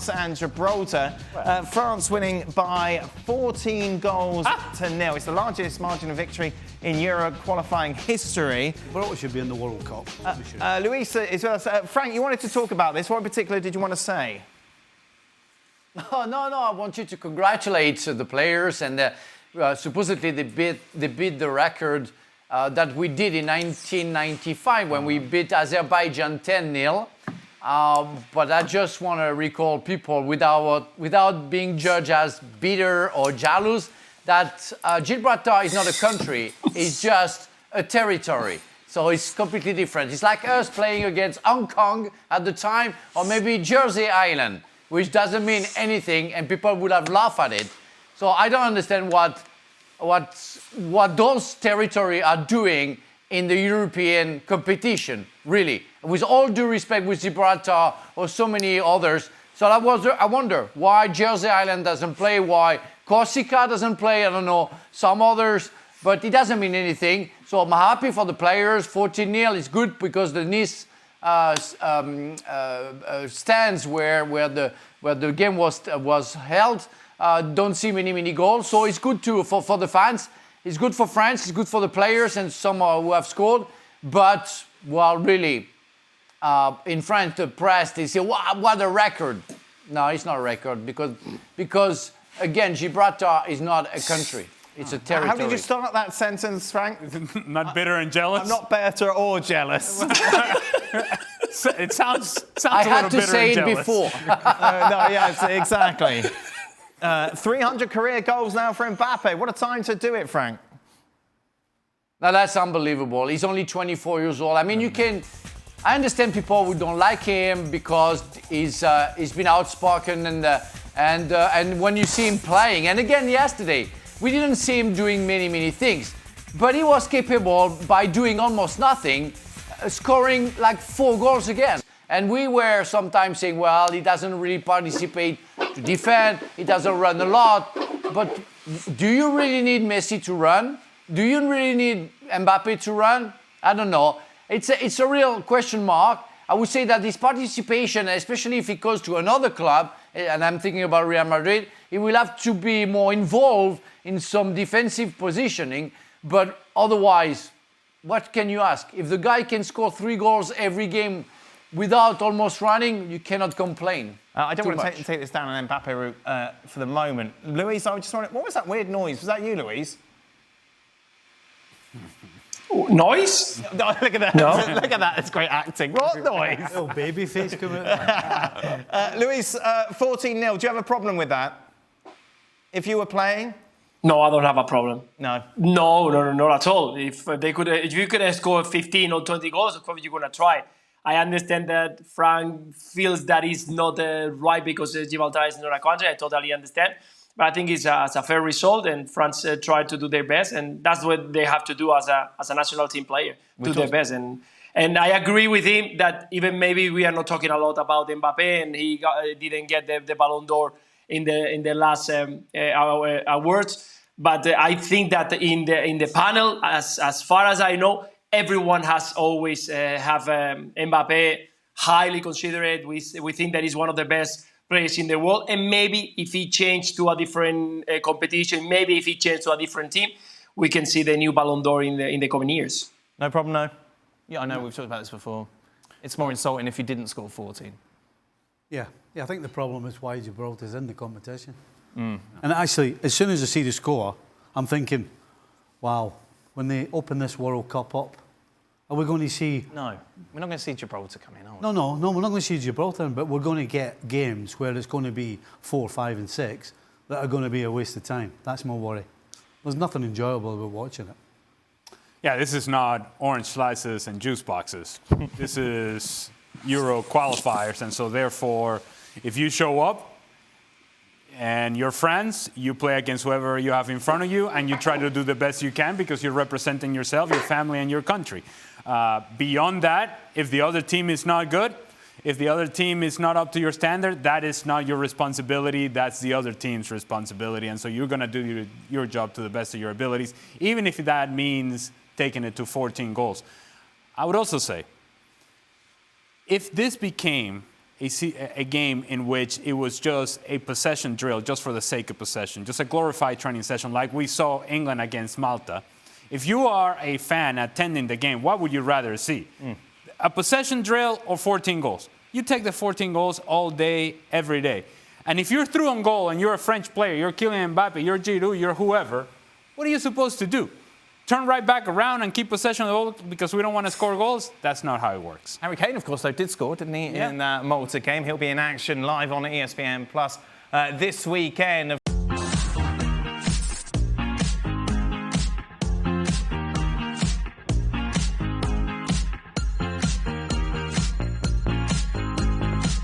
France and Gibraltar. France winning by 14 goals to nil. It's the largest margin of victory in Euro qualifying history. Gibraltar should be in the World Cup. Luis is with us. Frank, you wanted to talk about this. What in particular did you want to say? No. I want you to congratulate the players, and supposedly they beat the record that we did in 1995 when we beat Azerbaijan 10-0. But I just want to recall people without being judged as bitter or jealous that Gibraltar is not a country; it's just a territory. So it's completely different. It's like us playing against Hong Kong at the time, or maybe Jersey Island, which doesn't mean anything, and people would have laughed at it. So I don't understand what those territories are doing in the European competition, really. With all due respect with Gibraltar or so many others. So I wonder why Jersey Island doesn't play, why Corsica doesn't play, I don't know, some others, but it doesn't mean anything. So I'm happy for the players. 14-0 is good because the Nice stands where the game was held. Don't see many goals, so it's good for the fans. It's good for France. It's good for the players and some who have scored. But well, really, in France, the press they say, "What a record!" No, it's not a record because again, Gibraltar is not a country. It's a territory. How did you start that sentence, Frank? Not bitter and jealous? I'm not bitter or jealous. It sounds I a had little to bitter say and it jealous. before. Yes, exactly. 300 career goals now for Mbappe. What a time to do it, Frank. Now that's unbelievable. He's only 24 years old. I mean, I understand people who don't like him because he's been outspoken and when you see him playing, and again yesterday, we didn't see him doing many things, but he was capable by doing almost nothing, scoring like 4 goals again. And we were sometimes saying, well, he doesn't really participate to defend, he doesn't run a lot. But do you really need Messi to run? Do you really need Mbappe to run? I don't know. It's a real question mark. I would say that his participation, especially if he goes to another club, and I'm thinking about Real Madrid, he will have to be more involved in some defensive positioning. But otherwise, what can you ask? If the guy can score 3 goals every game without almost running, you cannot complain. I don't want to take this down an Mbappe route for the moment. Luis, I just want to... What was that weird noise? Was that you, Luis? Noise? No, look at that. No. Look at that. It's great acting. What noise? Little baby face coming out. Luis, 14-0. Do you have a problem with that? If you were playing? No, I don't have a problem. No. No, not at all. If you could score 15 or 20 goals, of course you're gonna try. I understand that Frank feels that is not right because Gibraltar is not a country. I totally understand. But I think it's a fair result, and France tried to do their best, and that's what they have to do as a national team player, do their best. And I agree with him that even maybe we are not talking a lot about Mbappe, and he didn't get the Ballon d'Or in the last awards. But I think that in the panel, as far as I know, everyone has always have Mbappe highly considered. We think that he's one of the best players in the world, and maybe if he changed to a different competition, maybe if he changed to a different team, we can see the new Ballon d'Or in the coming years. No problem, no? Yeah, I know, we've talked about this before. It's more insulting if you didn't score 14. Yeah, I think the problem is why Gibraltar's in the competition. And actually, as soon as I see the score, I'm thinking, wow, when they open this World Cup up, are we going to see... No, we're not going to see Gibraltar come in, are we? No, we're not going to see Gibraltar, but we're going to get games where it's going to be 4, 5 and 6 that are going to be a waste of time. That's my worry. There's nothing enjoyable about watching it. Yeah, this is not orange slices and juice boxes. This is Euro qualifiers, and so therefore, if you show up and you're France, you play against whoever you have in front of you, and you try to do the best you can because you're representing yourself, your family, and your country. Beyond that, if the other team is not good, if the other team is not up to your standard, that is not your responsibility. That's the other team's responsibility. And so you're going to do your job to the best of your abilities, even if that means taking it to 14 goals. I would also say, if this became a game in which it was just a possession drill just for the sake of possession, just a glorified training session like we saw England against Malta. If you are a fan attending the game, what would you rather see? A possession drill or 14 goals? You take the 14 goals all day, every day. And if you're through on goal and you're a French player, you're Kylian Mbappe, you're Giroud, you're whoever, what are you supposed to do? Turn right back around and keep possession of the ball because we don't want to score goals? That's not how it works. Harry Kane, of course, though, did score, didn't he, in that Malta game? He'll be in action live on ESPN Plus this weekend.